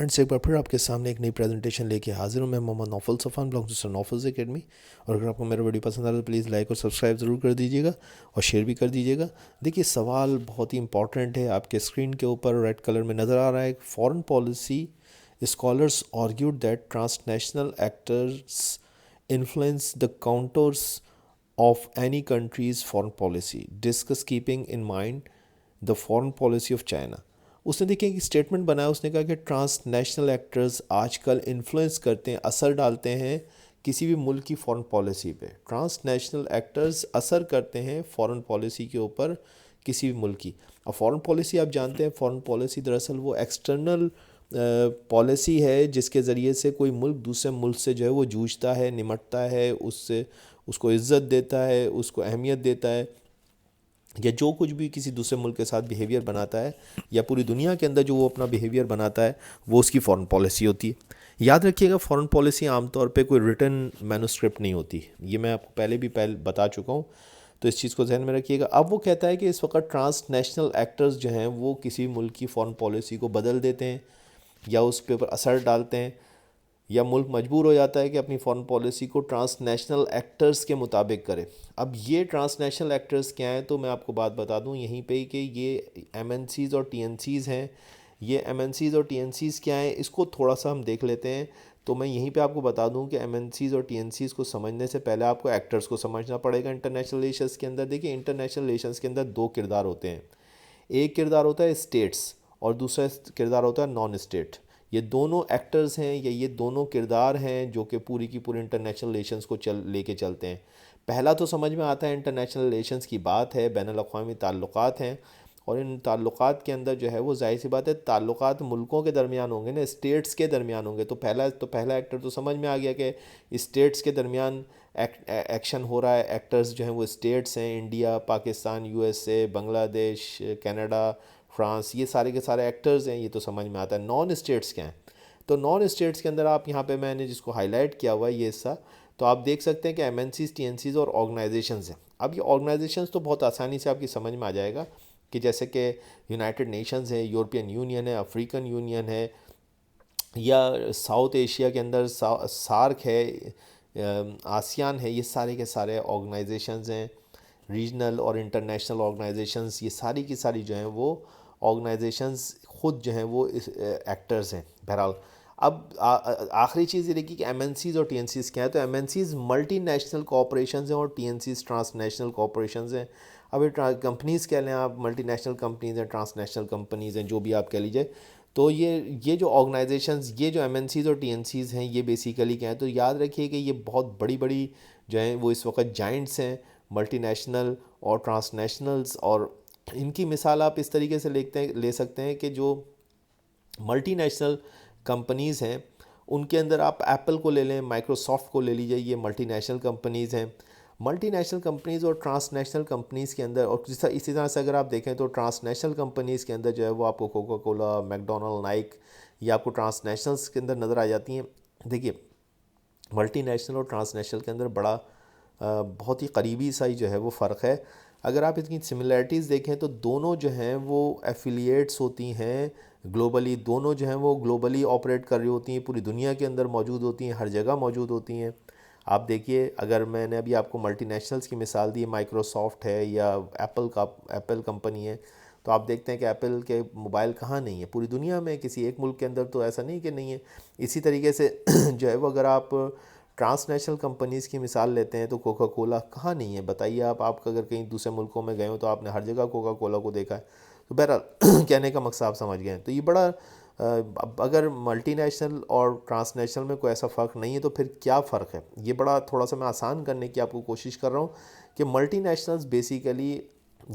Friends, ایک بار پھر آپ کے سامنے ایک نئی پریزنٹیشن لے کے حاضر ہوں. میں محمد نوفل صفان، بلاگ مسٹر نوفلز اکیڈمی. اور اگر آپ کو میرا ویڈیو پسند آ رہا ہے تو پلیز لائک اور سبسکرائب ضرور کر دیجیے گا اور شیئر بھی کر دیجیے گا. دیکھیے، سوال بہت ہی امپورٹنٹ ہے. آپ کے اسکرین کے اوپر ریڈ کلر میں نظر آ رہا ہے. Foreign policy scholars argued that transnational actors influence the contours of any countries foreign policy. Discuss keeping in mind the foreign policy of China. اس نے دیکھیں کہ اسٹیٹمنٹ بنایا. اس نے کہا کہ ٹرانس نیشنل ایکٹرز آج کل انفلوئنس کرتے ہیں، اثر ڈالتے ہیں کسی بھی ملک کی فارن پالیسی پہ. ٹرانس نیشنل ایکٹرز اثر کرتے ہیں فارن پالیسی کے اوپر کسی بھی ملک کی. اب فارن پالیسی آپ جانتے ہیں، فارن پالیسی دراصل وہ ایکسٹرنل پالیسی ہے جس کے ذریعے سے کوئی ملک دوسرے ملک سے جو ہے وہ جوجھتا ہے، نمٹتا ہے، اس کو عزت دیتا ہے، اس کو اہمیت دیتا ہے، یا جو کچھ بھی کسی دوسرے ملک کے ساتھ بیہیویئر بناتا ہے یا پوری دنیا کے اندر جو وہ اپنا بیہیویئر بناتا ہے، وہ اس کی فارن پالیسی ہوتی ہے. یاد رکھیے گا، فارن پالیسی عام طور پہ کوئی ریٹن مینوسکرپٹ نہیں ہوتی. یہ میں آپ کو پہلے بتا چکا ہوں، تو اس چیز کو ذہن میں رکھیے گا. اب وہ کہتا ہے کہ اس وقت ٹرانس نیشنل ایکٹرز جو ہیں وہ کسی ملک کی فارن پالیسی کو بدل دیتے ہیں یا اس کے اوپر اثر ڈالتے ہیں، یا ملک مجبور ہو جاتا ہے کہ اپنی فارن پالیسی کو ٹرانس نیشنل ایکٹرز کے مطابق کرے. اب یہ ٹرانس نیشنل ایکٹرز کیا ہیں، تو میں آپ کو بتا دوں یہیں پہ کہ یہ ایم این سیز اور ٹی این سیز ہیں. یہ ایم این سیز اور ٹی این سیز کیا ہیں، اس کو تھوڑا سا ہم دیکھ لیتے ہیں. تو میں یہیں پہ آپ کو بتا دوں کہ ایم این سیز اور ٹی این سیز کو سمجھنے سے پہلے آپ کو ایکٹرز کو سمجھنا پڑے گا. انٹرنیشنل ریلیشنز کے اندر دیکھیں، انٹرنیشنل ریلیشنز کے اندر دو کردار ہوتے ہیں. ایک کردار ہوتا ہے اسٹیٹس اور دوسرا کردار ہوتا ہے نان اسٹیٹ. یہ دونوں ایکٹرز ہیں یا یہ دونوں کردار ہیں جو کہ پوری کی پوری انٹرنیشنل ریلیشنز کو لے کے چلتے ہیں. پہلا تو سمجھ میں آتا ہے انٹرنیشنل ریلیشنز کی بات ہے، بین الاقوامی تعلقات ہیں، اور ان تعلقات کے اندر جو ہے وہ ظاہر سی بات ہے تعلقات ملکوں کے درمیان ہوں گے نا، اسٹیٹس کے درمیان ہوں گے. تو پہلا ایکٹر تو سمجھ میں آ گیا کہ اسٹیٹس کے درمیان ایکشن ہو رہا ہے. ایکٹرز جو ہیں وہ اسٹیٹس ہیں، India, Pakistan, U S A, Bangladesh, Canada, France, یہ سارے کے سارے ایکٹرز ہیں. یہ تو سمجھ میں آتا ہے. نان اسٹیٹس کیا ہیں؟ تو نان اسٹیٹس کے اندر آپ یہاں پہ میں نے جس کو ہائی لائٹ کیا ہوا ہے یہ حصہ، تو آپ دیکھ سکتے ہیں کہ M N Cs, T N Cs اور آرگنائزیشنز ہیں. اب یہ آرگنائزیشنز تو بہت آسانی سے آپ کی سمجھ میں آ جائے گا کہ جیسے کہ یونائٹڈ نیشنز ہے، یورپین یونین ہے، افریقن یونین ہے، یا ساؤتھ ایشیا کے اندر سارک ہے، آسیان ہے. یہ سارے کے سارے آرگنائزیشنز ہیں، ریجنل اور انٹرنیشنل آرگنائزیشنز. یہ ساری کی ساری جو ہیں وہ آرگنائزیشنز خود جو ہیں وہ ایکٹرز ہیں. بہرحال اب آخری چیز یہ دیکھیے کہ ایم این سیز اور ٹی این سیز کیا ہے. تو M N Cs multinational corporations ہیں اور T N Cs transnational corporations ہیں. اب یہ کمپنیز کہہ لیں آپ، ملٹی نیشنل کمپنیز ہیں، ٹرانس نیشنل کمپنیز ہیں، جو بھی آپ کہہ لیجیے. تو یہ جو آرگنائزیشنز، یہ جو ایم این سیز اور ٹی این سیز ہیں، یہ بیسیکلی کیا ہیں. تو یاد رکھیے کہ یہ بہت بڑی بڑی جو ہیں وہ اس وقت جائنٹس ہیں، ملٹی نیشنل اور ٹرانس نیشنلز. اور ان کی مثال آپ اس طریقے سے لے سکتے ہیں کہ جو ملٹی نیشنل کمپنیز ہیں ان کے اندر آپ ایپل کو لے لیں، مائکروسافٹ کو لے لیجیے. یہ ملٹی نیشنل کمپنیز ہیں. ملٹی نیشنل کمپنیز اور ٹرانس نیشنل کمپنیز کے اندر، اور اسی طرح سے اگر آپ دیکھیں تو ٹرانس نیشنل کمپنیز کے اندر جو ہے وہ آپ کو Coca Cola, McDonald, Nike, یہ آپ کو ٹرانس نیشنلز کے اندر نظر آ جاتی ہیں. دیکھیے، ملٹی نیشنل اور ٹرانس نیشنل کے اندر بڑا بہت ہی قریبی سا ہی جو ہے وہ فرق ہے. اگر آپ اس کی سملیرٹیز دیکھیں تو دونوں جو ہیں وہ ایفیلیٹس ہوتی ہیں گلوبلی. دونوں جو ہیں وہ گلوبلی آپریٹ کر رہی ہوتی ہیں، پوری دنیا کے اندر موجود ہوتی ہیں، ہر جگہ موجود ہوتی ہیں. آپ دیکھیے، اگر میں نے ابھی آپ کو ملٹی نیشنلز کی مثال دی، مائکروسافٹ ہے یا ایپل کمپنی ہے، تو آپ دیکھتے ہیں کہ ایپل کے موبائل کہاں نہیں ہے پوری دنیا میں. کسی ایک ملک کے اندر تو ایسا نہیں کہ نہیں ہے. اسی طریقے سے جو ہے وہ اگر آپ ٹرانس نیشنل کمپنیز کی مثال لیتے ہیں تو کوکا کولا کہاں نہیں ہے بتائیے. آپ اگر کہیں دوسرے ملکوں میں گئے ہو تو آپ نے ہر جگہ کوکا کولا کو دیکھا ہے. تو بہرحال کہنے کا مقصد آپ سمجھ گئے ہیں. تو یہ بڑا اگر ملٹی نیشنل اور ٹرانس نیشنل میں کوئی ایسا فرق نہیں ہے تو پھر کیا فرق ہے؟ یہ بڑا تھوڑا سا میں آسان کرنے کی آپ کو کوشش کر رہا ہوں کہ ملٹی نیشنلز بیسیکلی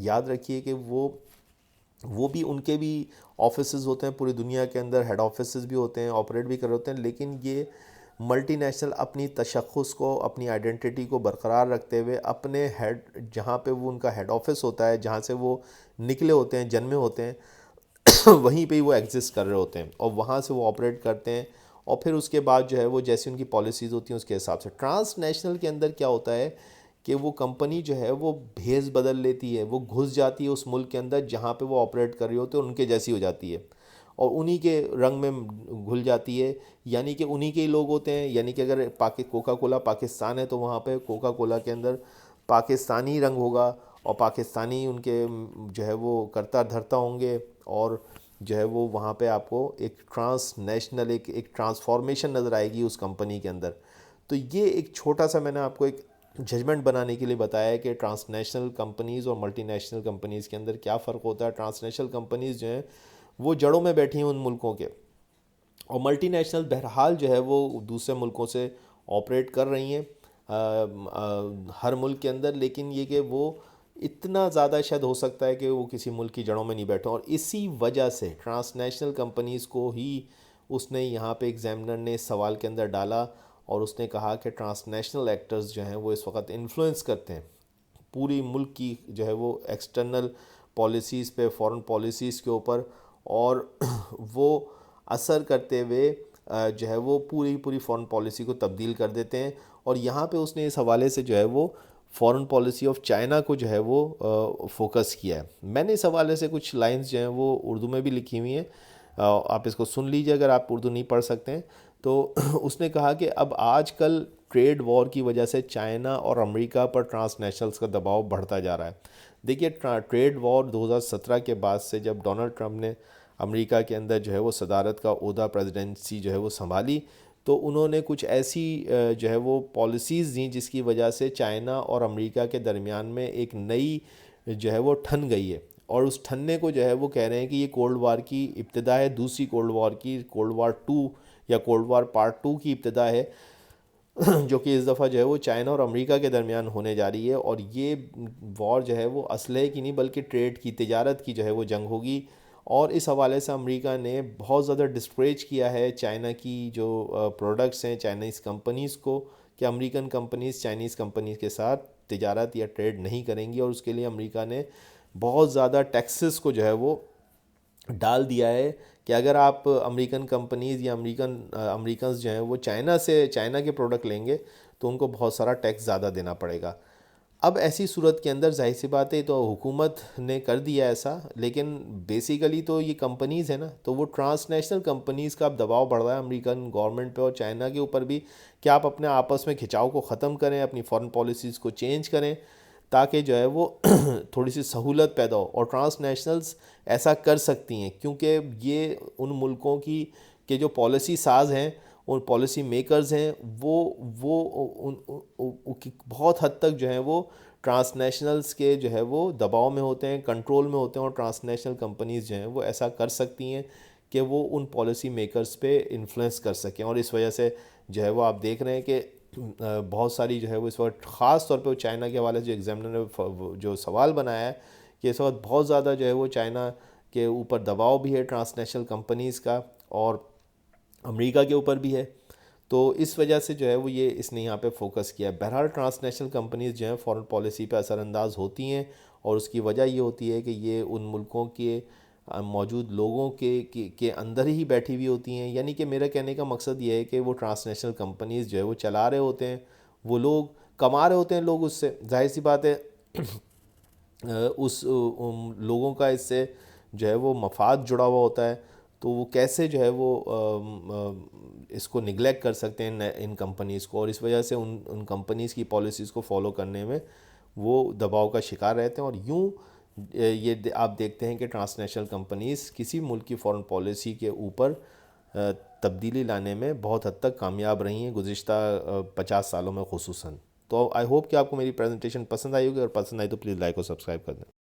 یاد رکھیے کہ وہ بھی، ان کے بھی آفیسز ہوتے ہیں پوری دنیا کے اندر، ہیڈ آفیسز بھی ہوتے ہیں، آپریٹ بھی کر رہے ہوتے ہیں. لیکن یہ ملٹی نیشنل اپنی تشخص کو، اپنی آئیڈینٹی کو برقرار رکھتے ہوئے اپنے ہیڈ، جہاں پہ وہ ان کا ہیڈ آفس ہوتا ہے، جہاں سے وہ نکلے ہوتے ہیں، جنمے ہوتے ہیں، وہیں پہ ہی وہ ایگزسٹ کر رہے ہوتے ہیں اور وہاں سے وہ آپریٹ کرتے ہیں. اور پھر اس کے بعد جو ہے وہ جیسی ان کی پالیسیز ہوتی ہیں اس کے حساب سے. ٹرانس نیشنل کے اندر کیا ہوتا ہے کہ وہ کمپنی جو ہے وہ بھیس بدل لیتی ہے، وہ گھس جاتی ہے اس ملک کے اندر جہاں پہ وہ آپریٹ کر رہی ہوتی ہے اور ان کے جیسی ہو جاتی ہے. اور انہی کے رنگ میں گھل جاتی ہے، یعنی کہ انہی کے ہی لوگ ہوتے ہیں. یعنی کہ اگر کوکا کولا پاکستان ہے تو وہاں پہ کوکا کولا کے اندر پاکستانی رنگ ہوگا، اور پاکستانی ان کے جو ہے وہ کرتا دھرتا ہوں گے، اور جو ہے وہ وہاں پہ آپ کو ایک ٹرانس نیشنل ایک ٹرانسفارمیشن نظر آئے گی اس کمپنی کے اندر. تو یہ ایک چھوٹا سا میں نے آپ کو ایک ججمنٹ بنانے کے لیے بتایا ہے کہ ٹرانس نیشنل کمپنیز اور ملٹی نیشنل کمپنیز کے اندر کیا فرق ہوتا ہے. ٹرانس نیشنل کمپنیز جو ہیں وہ جڑوں میں بیٹھی ہیں ان ملکوں کے، اور ملٹی نیشنل بہرحال جو ہے وہ دوسرے ملکوں سے آپریٹ کر رہی ہیں ہر ملک کے اندر، لیکن یہ کہ وہ اتنا زیادہ شاید ہو سکتا ہے کہ وہ کسی ملک کی جڑوں میں نہیں بیٹھے. اور اسی وجہ سے ٹرانس نیشنل کمپنیز کو ہی اس نے یہاں پہ ایگزامنر نے اس سوال کے اندر ڈالا، اور اس نے کہا کہ ٹرانس نیشنل ایکٹرز جو ہیں وہ اس وقت انفلوئنس کرتے ہیں پوری ملک کی جو ہے وہ ایکسٹرنل پالیسیز پہ، فورن پالیسیز کے اوپر، اور وہ اثر کرتے ہوئے جو ہے وہ پوری فورن پالیسی کو تبدیل کر دیتے ہیں. اور یہاں پہ اس نے اس حوالے سے جو ہے وہ فورن پالیسی آف چائنا کو جو ہے وہ فوکس کیا ہے. میں نے اس حوالے سے کچھ لائنز جو ہیں وہ اردو میں بھی لکھی ہوئی ہیں، آپ اس کو سن لیجئے اگر آپ اردو نہیں پڑھ سکتے ہیں تو. اس نے کہا کہ اب آج کل ٹریڈ وار کی وجہ سے چائنا اور امریکہ پر ٹرانس نیشنلز کا دباؤ بڑھتا جا رہا ہے. دیکھیے ٹریڈ وار 2017 کے بعد سے جب ڈونلڈ ٹرمپ نے امریکہ کے اندر جو ہے وہ صدارت کا عہدہ، پریزیڈنسی جو ہے وہ سنبھالی، تو انہوں نے کچھ ایسی جو ہے وہ پالیسیز دیں جس کی وجہ سے چائنا اور امریکہ کے درمیان میں ایک نئی جو ہے وہ ٹھن گئی ہے. اور اس ٹھننے کو جو ہے وہ کہہ رہے ہیں کہ یہ کولڈ وار کی ابتدا ہے، دوسری کولڈ وار کی، کولڈ وار 2 یا کولڈ وار پارٹ 2 کی ابتدا ہے، جو کہ اس دفعہ جو ہے وہ چائنا اور امریکہ کے درمیان ہونے جا رہی ہے. اور یہ وار جو ہے وہ اسلحے کی نہیں بلکہ ٹریڈ کی، تجارت کی جو ہے وہ جنگ ہوگی. اور اس حوالے سے امریکہ نے بہت زیادہ ڈسکریج کیا ہے چائنا کی جو پروڈکٹس ہیں چائنیز کمپنیز کو، کہ امریکن کمپنیز چائنیز کمپنیز کے ساتھ تجارت یا ٹریڈ نہیں کریں گی. اور اس کے لیے امریکہ نے بہت زیادہ ٹیکسز کو جو ہے وہ ڈال دیا ہے کہ اگر آپ امریکن کمپنیز یا امریکنز جو ہیں وہ چائنا کے پروڈکٹ لیں گے تو ان کو بہت سارا ٹیکس زیادہ دینا پڑے گا. اب ایسی صورت کے اندر ظاہر سی بات ہے تو حکومت نے کر دیا ایسا، لیکن بیسیکلی تو یہ کمپنیز ہیں نا، تو وہ ٹرانس نیشنل کمپنیز کا اب دباؤ بڑھ رہا ہے امریکن گورنمنٹ پہ اور چائنا کے اوپر بھی، کہ آپ اپنے آپس میں کھچاؤ کو ختم کریں، اپنی فورن پالیسیز کو چینج کریں تاکہ جو ہے وہ تھوڑی سی سہولت پیدا ہو. اور ٹرانس نیشنلز ایسا کر سکتی ہیں کیونکہ یہ ان ملکوں کی کہ جو پالیسی ساز ہیں، اور پالیسی میکرز ہیں، وہ بہت حد تک جو ہیں وہ ٹرانس نیشنلز کے جو ہے وہ دباؤ میں ہوتے ہیں، کنٹرول میں ہوتے ہیں. اور ٹرانس نیشنل کمپنیز جو ہیں وہ ایسا کر سکتی ہیں کہ وہ ان پالیسی میکرز پہ انفلوئنس کر سکیں. اور اس وجہ سے جو ہے وہ آپ دیکھ رہے ہیں کہ بہت ساری جو ہے وہ اس وقت خاص طور پہ چائنا کے حوالے سے جو ایگزامنر نے جو سوال بنایا ہے کہ اس وقت بہت زیادہ جو ہے وہ چائنا کے اوپر دباؤ بھی ہے ٹرانس نیشنل کمپنیز کا، اور امریکہ کے اوپر بھی ہے. تو اس وجہ سے جو ہے وہ اس نے یہاں پہ فوکس کیا ہے. بہرحال ٹرانس نیشنل کمپنیز جو ہیں فورن پالیسی پہ اثر انداز ہوتی ہیں، اور اس کی وجہ یہ ہوتی ہے کہ یہ ان ملکوں کے موجود لوگوں کے اندر ہی بیٹھی ہوئی ہوتی ہیں. یعنی کہ میرا کہنے کا مقصد یہ ہے کہ وہ ٹرانس نیشنل کمپنیز جو ہے وہ چلا رہے ہوتے ہیں، وہ لوگ کما رہے ہوتے ہیں، لوگ اس سے ظاہر سی بات ہے اس لوگوں کا اس سے جو ہے وہ مفاد جڑا ہوا ہوتا ہے. تو وہ کیسے جو ہے وہ اس کو نگلیکٹ کر سکتے ہیں ان کمپنیز کو، اور اس وجہ سے ان کمپنیز کی پالیسیز کو فالو کرنے میں وہ دباؤ کا شکار رہتے ہیں. اور یوں یہ آپ دیکھتے ہیں کہ ٹرانس نیشنل کمپنیز کسی ملک کی فورن پالیسی کے اوپر تبدیلی لانے میں بہت حد تک کامیاب رہی ہیں گزشتہ 50 سالوں میں خصوصاً. تو آئی ہوپ کہ آپ کو میری پریزنٹیشن پسند آئی ہوگی، اور پسند آئی تو پلیز لائک اور سبسکرائب کر دیں.